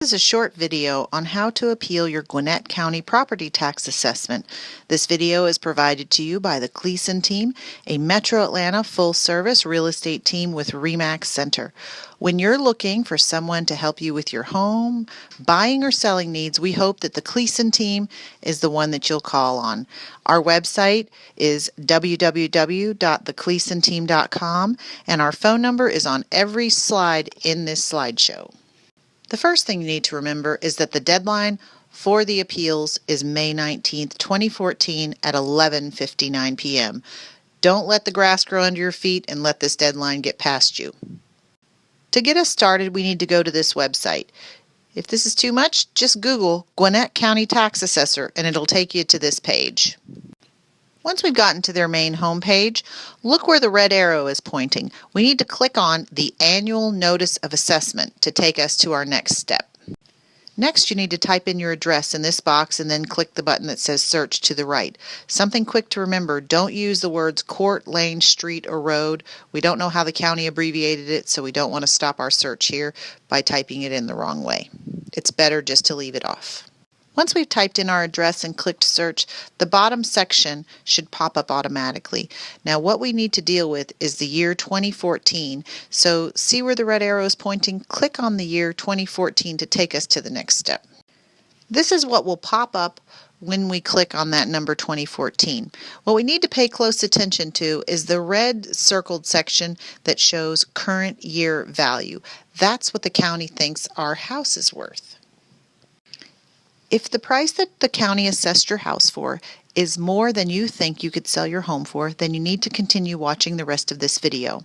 This is a short video on how to appeal your Gwinnett County property tax assessment. This video is provided to you by the Kliesen team, a Metro Atlanta full-service real estate team with Remax Center. When you're looking for someone to help you with your home, buying or selling needs, we hope that the Kliesen team is the one that you'll call on. Our website is www.thekleisenteam.com, and our phone number is on every slide in this slideshow. The first thing you need to remember is that the deadline for the appeals is May 19th, 2014 at 11:59 p.m. Don't let the grass grow under your feet and let this deadline get past you. To get us started, we need to go to this website. If this is too much, just Google Gwinnett County Tax Assessor and it'll take you to this page. Once we've gotten to their main homepage, look where the red arrow is pointing. We need to click on the Annual Notice of Assessment to take us to our next step. Next, you need to type in your address in this box and then click the button that says Search to the right. Something quick to remember, don't use the words court, lane, street, or road. We don't know how the county abbreviated it, so we don't want to stop our search here by typing it in the wrong way. It's better just to leave it off. Once we've typed in our address and clicked search, the bottom section should pop up automatically. Now what we need to deal with is the year 2014. So see where the red arrow is pointing? Click on the year 2014 to take us to the next step. This is what will pop up when we click on that number 2014. What we need to pay close attention to is the red circled section that shows current year value. That's what the county thinks our house is worth. If the price that the county assessed your house for is more than you think you could sell your home for, then you need to continue watching the rest of this video.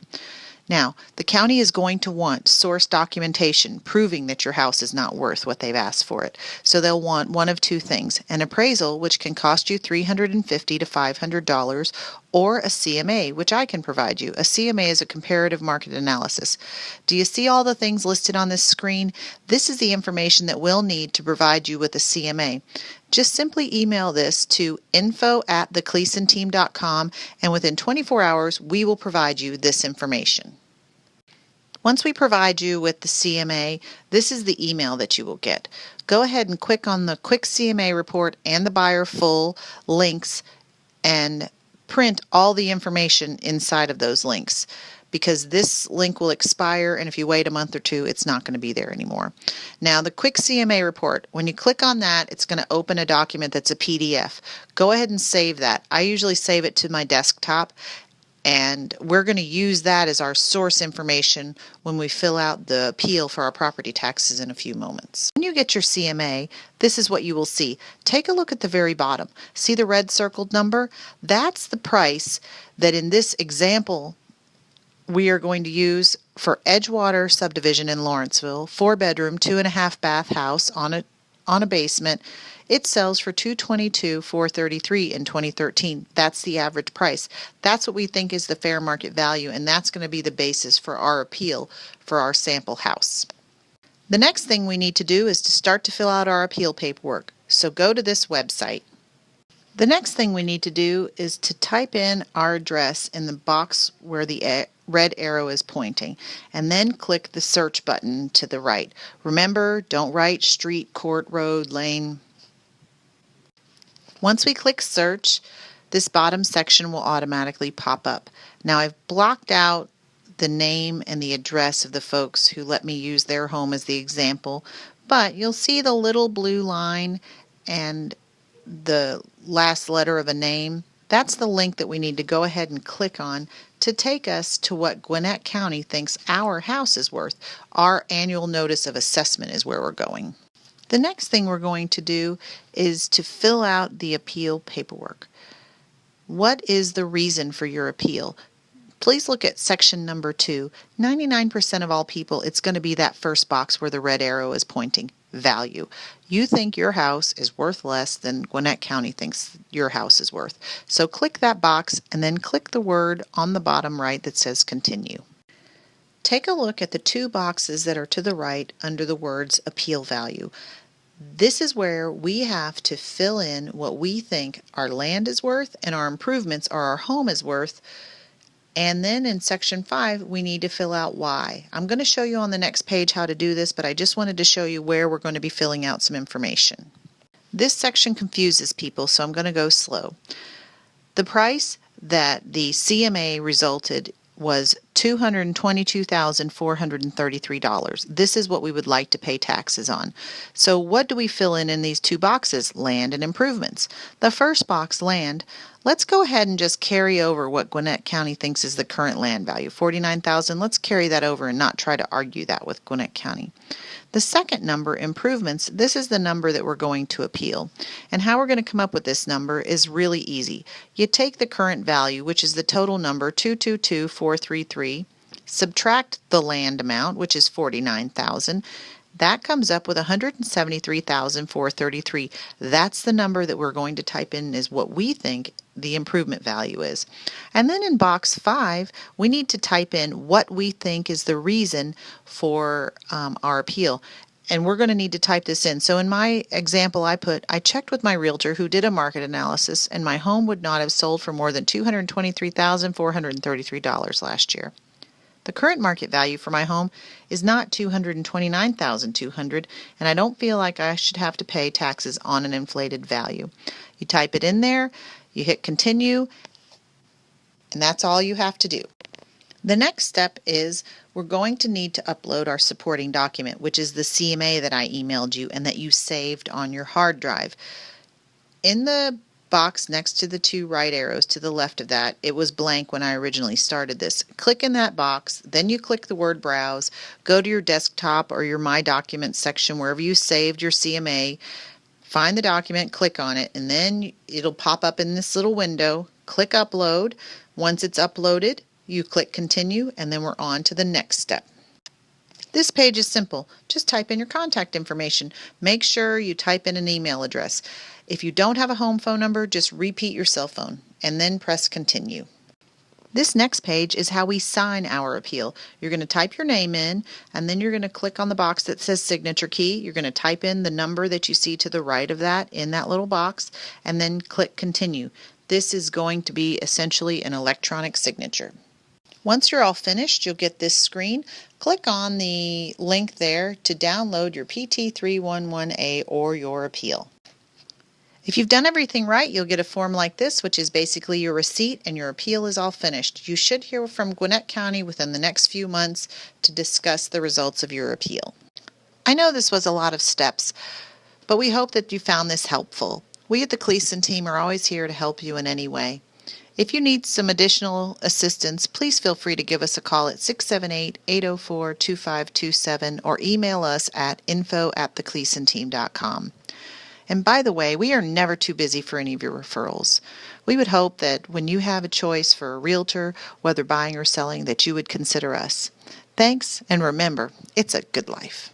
Now, the county is going to want source documentation proving that your house is not worth what they've asked for it. So they'll want one of two things: an appraisal, which can cost you $350 to $500, or a CMA, which I can provide you. A CMA is a comparative market analysis. Do you see all the things listed on this screen? This is the information that we'll need to provide you with a CMA. Just simply email this to info@thekleisenteam.com, and within 24 hours we will provide you this information. Once we provide you with the CMA, this is the email that you will get. Go ahead and click on the Quick CMA Report and the Buyer Full links and print all the information inside of those links, because this link will expire, and if you wait a month or two, it's not going to be there anymore. Now, the Quick CMA Report, when you click on that, it's going to open a document that's a PDF. Go ahead and save that. I usually save it to my desktop, and we're going to use that as our source information when we fill out the appeal for our property taxes in a few moments. When you get your CMA, this is what you will see. Take a look at the very bottom. See the red circled number? That's the price that in this example we are going to use for Edgewater subdivision in Lawrenceville, 4-bedroom, 2.5-bath house on a basement. It sells for $222,433 in 2013. That's the average price. That's what we think is the fair market value, and that's going to be the basis for our appeal for our sample house. The next thing we need to do is to start to fill out our appeal paperwork. So go to this website. The next thing we need to do is to type in our address in the box where the red arrow is pointing, and then click the search button to the right. Remember, don't write street, court, road, lane. Once we click search, this bottom section will automatically pop up. Now, I've blocked out the name and the address of the folks who let me use their home as the example, but you'll see the little blue line and the last letter of a name. That's the link that we need to go ahead and click on to take us to what Gwinnett County thinks our house is worth. Our annual notice of assessment is where we're going. The next thing we're going to do is to fill out the appeal paperwork. What is the reason for your appeal? Please look at section number 2. 99% of all people, it's going to be that first box where the red arrow is pointing. Value. You think your house is worth less than Gwinnett County thinks your house is worth. So click that box and then click the word on the bottom right that says continue. Take a look at the two boxes that are to the right under the words appeal value. This is where we have to fill in what we think our land is worth and our improvements or our home is worth And then in section 5, we need to fill out why. I'm going to show you on the next page how to do this, but I just wanted to show you where we're going to be filling out some information. This section confuses people, so I'm going to go slow. The price that the CMA resulted was $222,433. This is what we would like to pay taxes on. So what do we fill in these two boxes? Land and improvements. The first box, land, let's go ahead and just carry over what Gwinnett County thinks is the current land value, $49,000. Let's carry that over and not try to argue that with Gwinnett County. The second number, improvements, this is the number that we're going to appeal. And how we're going to come up with this number is really easy. You take the current value, which is the total number, 222,433, subtract the land amount, which is $49,000. That comes up with $173,433. That's the number that we're going to type in is what we think the improvement value is. And then in box 5, we need to type in what we think is the reason for our appeal. And we're going to need to type this in. So in my example, I checked with my realtor who did a market analysis, and my home would not have sold for more than $223,433 last year. The current market value for my home is not $229,200, and I don't feel like I should have to pay taxes on an inflated value. You type it in there, you hit continue, and that's all you have to do. The next step is we're going to need to upload our supporting document, which is the CMA that I emailed you and that you saved on your hard drive. In the box next to the two right arrows to the left of that, it was blank when I originally started this. Click in that box, then you click the word browse, go to your desktop or your My Documents section wherever you saved your CMA, find the document, click on it, and then it'll pop up in this little window. Click upload. Once it's uploaded, you click continue, and then we're on to the next step. This page is simple. Just type in your contact information. Make sure you type in an email address. If you don't have a home phone number, just repeat your cell phone and then press continue. This next page is how we sign our appeal. You're going to type your name in, and then you're going to click on the box that says signature key. You're going to type in the number that you see to the right of that in that little box, and then click continue. This is going to be essentially an electronic signature. Once you're all finished, you'll get this screen. Click on the link there to download your PT311A or your appeal. If you've done everything right, you'll get a form like this, which is basically your receipt, and your appeal is all finished. You should hear from Gwinnett County within the next few months to discuss the results of your appeal. I know this was a lot of steps, but we hope that you found this helpful. We at the Kliesen team are always here to help you in any way. If you need some additional assistance, please feel free to give us a call at 678-804-2527 or email us at info@thekleisenteam.com. And by the way, we are never too busy for any of your referrals. We would hope that when you have a choice for a realtor, whether buying or selling, that you would consider us. Thanks, and remember, it's a good life.